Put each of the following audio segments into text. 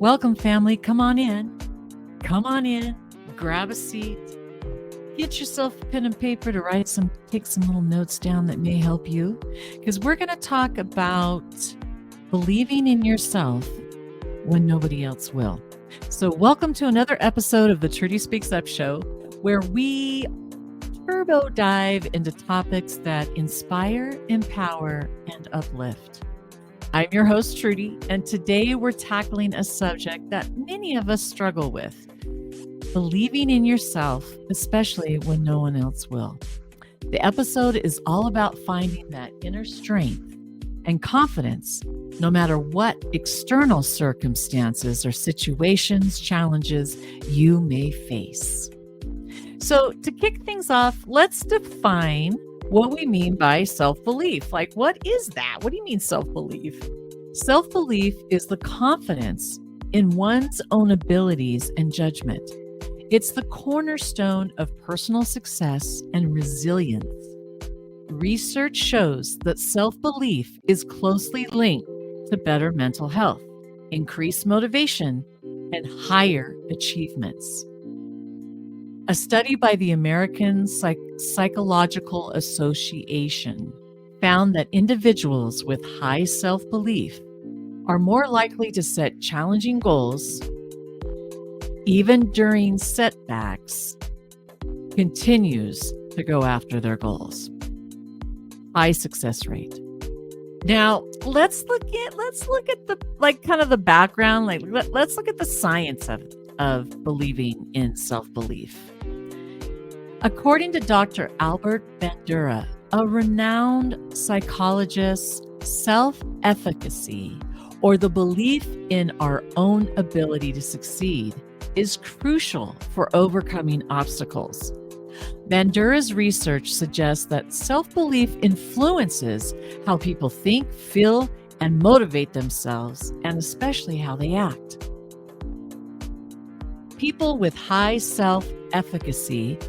Welcome, family. Come on in. Come on in. Grab a seat. Get yourself a pen and paper to take some little notes down that may help you. Because we're going to talk about believing in yourself when nobody else will. So welcome to another episode of the Trudy Speaks Up Show, where we turbo dive into topics that inspire, empower, and uplift. I'm your host, Trudy, and today we're tackling a subject that many of us struggle with: believing in yourself, especially when no one else will. The episode is all about finding that inner strength and confidence, no matter what external circumstances or situations, challenges you may face. So to kick things off, let's define what we mean by self-belief. Like, what is that? What do you mean self-belief? Self-belief is the confidence in one's own abilities and judgment. It's the cornerstone of personal success and resilience. Research shows that self-belief is closely linked to better mental health, increased motivation, and higher achievements. A study by the American Psychological Association found that individuals with high self-belief are more likely to set challenging goals, even during setbacks, continues to go after their goals. High success rate. Now, let's look at the background. Let's look at the science of believing in self-belief. According to Dr. Albert Bandura, a renowned psychologist, self-efficacy, or the belief in our own ability to succeed, is crucial for overcoming obstacles. Bandura's research suggests that self-belief influences how people think, feel, and motivate themselves, and especially how they act. People with high self-efficacy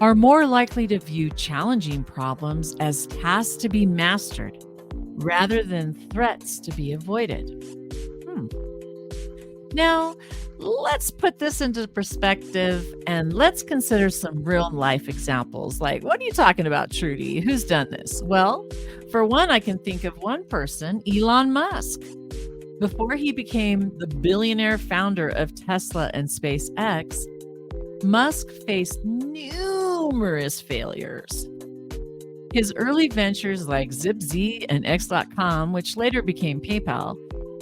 are more likely to view challenging problems as tasks to be mastered rather than threats to be avoided. Now, let's put this into perspective and let's consider some real life examples. Like, what are you talking about, Trudy? Who's done this? Well, for one, I can think of one person, Elon Musk. Before he became the billionaire founder of Tesla and SpaceX, Musk faced numerous failures. His early ventures like ZipZ and X.com, which later became PayPal,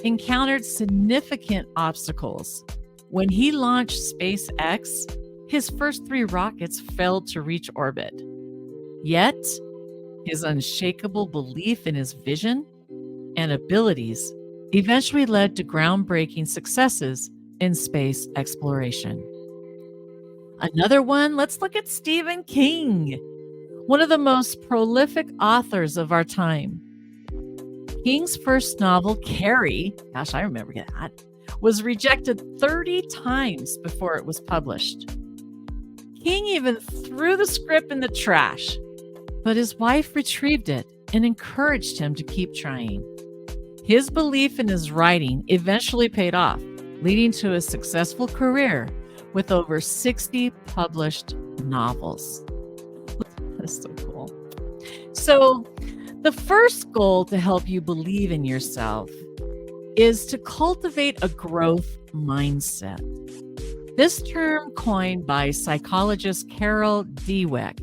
encountered significant obstacles. When he launched SpaceX, his first 3 rockets failed to reach orbit. Yet, his unshakable belief in his vision and abilities eventually led to groundbreaking successes in space exploration. Another one, let's look at Stephen King, one of the most prolific authors of our time. King's first novel, Carrie, gosh, I remember that, was rejected 30 times before it was published. King even threw the script in the trash, but his wife retrieved it and encouraged him to keep trying. His belief in his writing eventually paid off, leading to a successful career with over 60 published novels. That's so cool. So, the first goal to help you believe in yourself is to cultivate a growth mindset. This term, coined by psychologist Carol Dweck,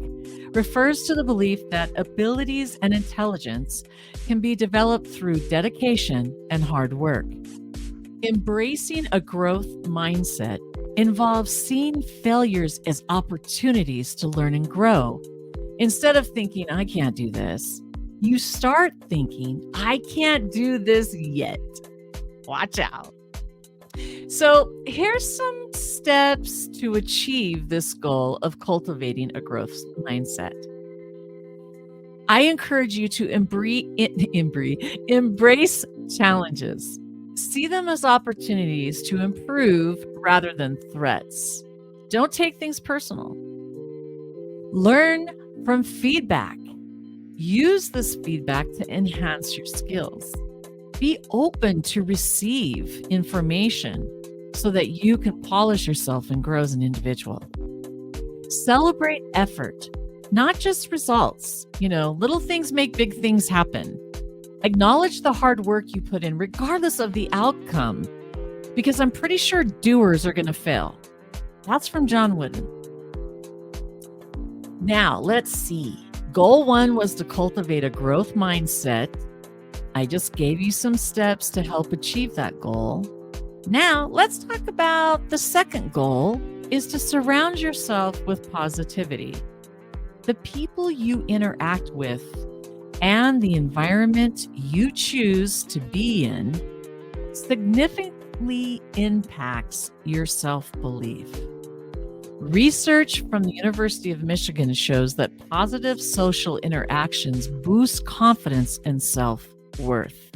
refers to the belief that abilities and intelligence can be developed through dedication and hard work. Embracing a growth mindset involves seeing failures as opportunities to learn and grow. Instead of thinking, I can't do this, you start thinking, I can't do this yet. Watch out. So here's some steps to achieve this goal of cultivating a growth mindset. I encourage you to embrace challenges. See them as opportunities to improve rather than threats. Don't take things personal. Learn from feedback. Use this feedback to enhance your skills. Be open to receive information so that you can polish yourself and grow as an individual. Celebrate effort, not just results. Little things make big things happen. Acknowledge the hard work you put in, regardless of the outcome, because I'm pretty sure doers are going to fail. That's from John Wooden. Now, let's see. Goal 1 was to cultivate a growth mindset. I just gave you some steps to help achieve that goal. Now, let's talk about the second goal, is to surround yourself with positivity. The people you interact with and the environment you choose to be in significantly impacts your self-belief. Research from the University of Michigan shows that positive social interactions boost confidence and self-worth.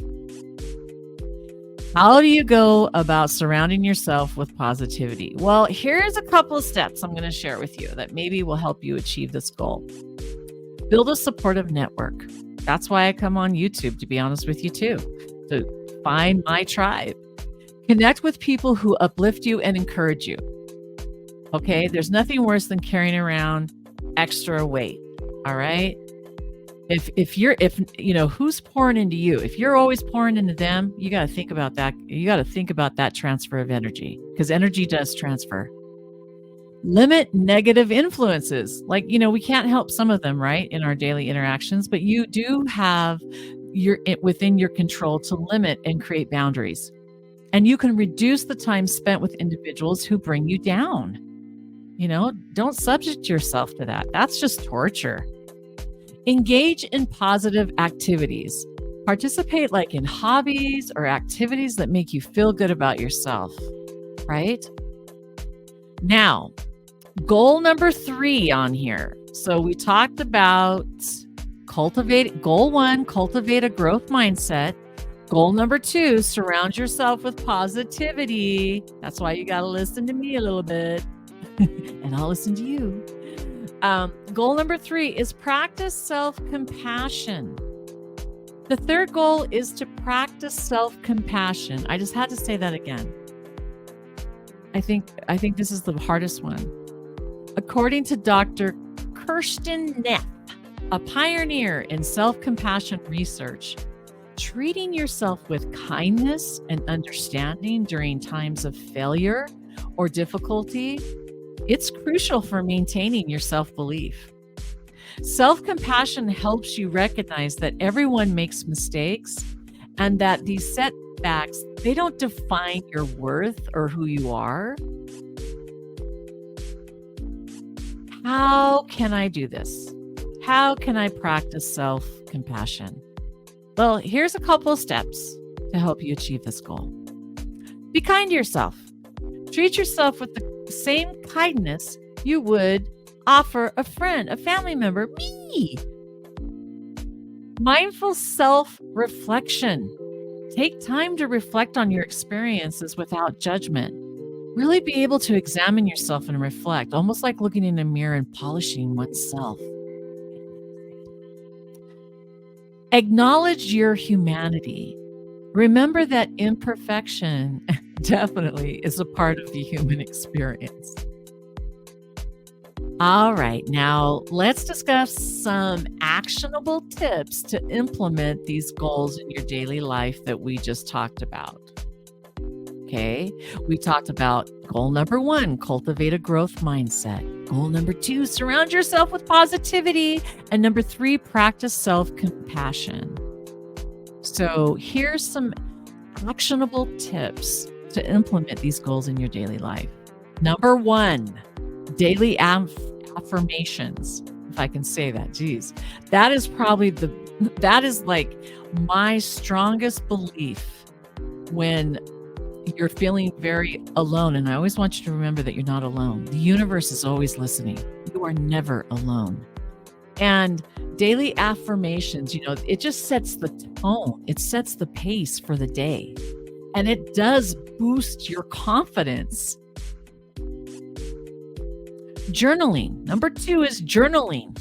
How do you go about surrounding yourself with positivity? Well, here's a couple of steps I'm going to share with you that maybe will help you achieve this goal. Build a supportive network. That's why I come on YouTube, to be honest with you, too, to find my tribe. Connect with people who uplift you and encourage you. Okay, there's nothing worse than carrying around extra weight. All right. If who's pouring into you? If you're always pouring into them, you got to think about that. You got to think about that transfer of energy, because energy does transfer. Limit negative influences. We can't help some of them, right, in our daily interactions, but you do have within your control to limit and create boundaries. And you can reduce the time spent with individuals who bring you down. Don't subject yourself to that. That's just torture. Engage in positive activities. Participate in hobbies or activities that make you feel good about yourself, right? Now, goal number 3 on here. So we talked about goal 1, cultivate a growth mindset. Goal number 2, surround yourself with positivity. That's why you got to listen to me a little bit. And I'll listen to you. Goal number 3 is practice self-compassion. The third goal is to practice self-compassion. I just had to say that again. I think this is the hardest one. According to Dr. Kirsten Neff, a pioneer in self-compassion research, treating yourself with kindness and understanding during times of failure or difficulty, it's crucial for maintaining your self-belief. Self-compassion helps you recognize that everyone makes mistakes and that these setbacks, they don't define your worth or who you are. How can I do this? How can I practice self-compassion? Well, here's a couple of steps to help you achieve this goal. Be kind to yourself. Treat yourself with the same kindness you would offer a friend, a family member, me. Mindful self-reflection. Take time to reflect on your experiences without judgment. Really be able to examine yourself and reflect, almost like looking in a mirror and polishing oneself. Acknowledge your humanity. Remember that imperfection definitely is a part of the human experience. All right, now let's discuss some actionable tips to implement these goals in your daily life that we just talked about. Okay, we talked about goal number 1, cultivate a growth mindset. Goal number 2, surround yourself with positivity. And number 3, practice self-compassion. So here's some actionable tips to implement these goals in your daily life. Number 1, daily affirmations. If I can say that, geez, that is my strongest belief when you're feeling very alone. And I always want you to remember that you're not alone. The universe is always listening. You are never alone. And daily affirmations, it just sets the tone. It sets the pace for the day. And it does boost your confidence. Journaling. Number 2 is journaling.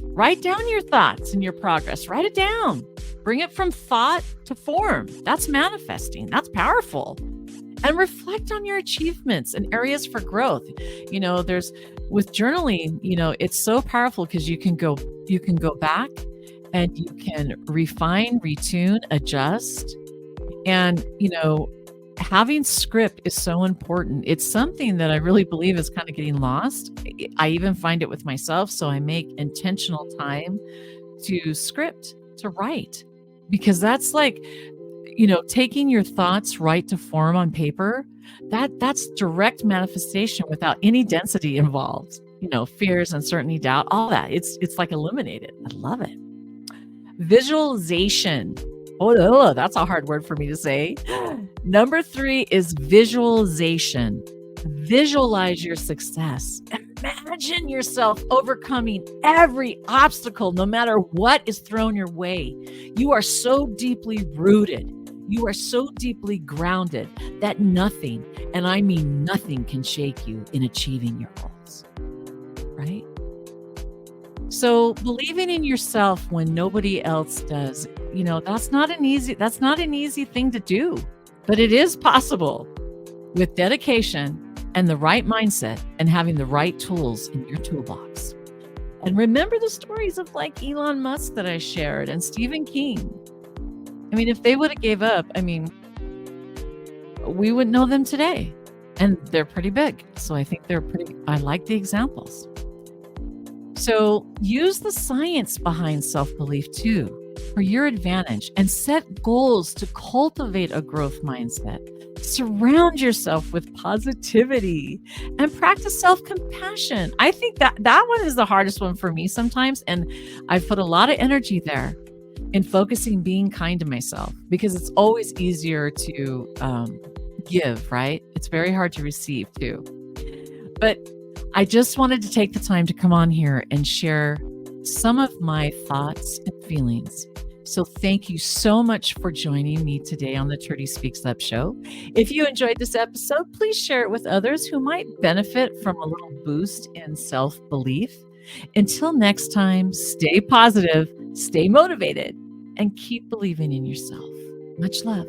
Write down your thoughts and your progress. Write it down. Bring it from thought to form. That's manifesting. That's powerful. and reflect on your achievements and areas for growth. There's with journaling, it's so powerful because you can go back and you can refine, retune, adjust. And, having script is so important. It's something that I really believe is kind of getting lost. I even find it with myself. So I make intentional time to script, to write, because that's like, taking your thoughts right to form on paper. That's direct manifestation without any density involved. Fears, uncertainty, doubt, all that. It's like eliminated. I love it. Visualization. Oh, that's a hard word for me to say. Number 3 is visualization. Visualize your success. Imagine yourself overcoming every obstacle, no matter what is thrown your way. You are so deeply rooted. You are so deeply grounded that nothing, and I mean nothing, can shake you in achieving your goals. Right? So believing in yourself when nobody else does, that's not an easy thing to do, but it is possible with dedication and the right mindset and having the right tools in your toolbox. And remember the stories of like Elon Musk that I shared and Stephen King. I mean, if they would have gave up, we wouldn't know them today. And they're pretty big. So I think I like the examples. So use the science behind self-belief too for your advantage and set goals to cultivate a growth mindset. Surround yourself with positivity and practice self-compassion. I think that one is the hardest one for me sometimes. And I've put a lot of energy there in focusing being kind to myself because it's always easier to give, right? It's very hard to receive too. But I just wanted to take the time to come on here and share some of my thoughts and feelings. So thank you so much for joining me today on the Trudy Speaks Up show. If you enjoyed this episode, please share it with others who might benefit from a little boost in self-belief. Until next time, stay positive, stay motivated, and keep believing in yourself. Much love.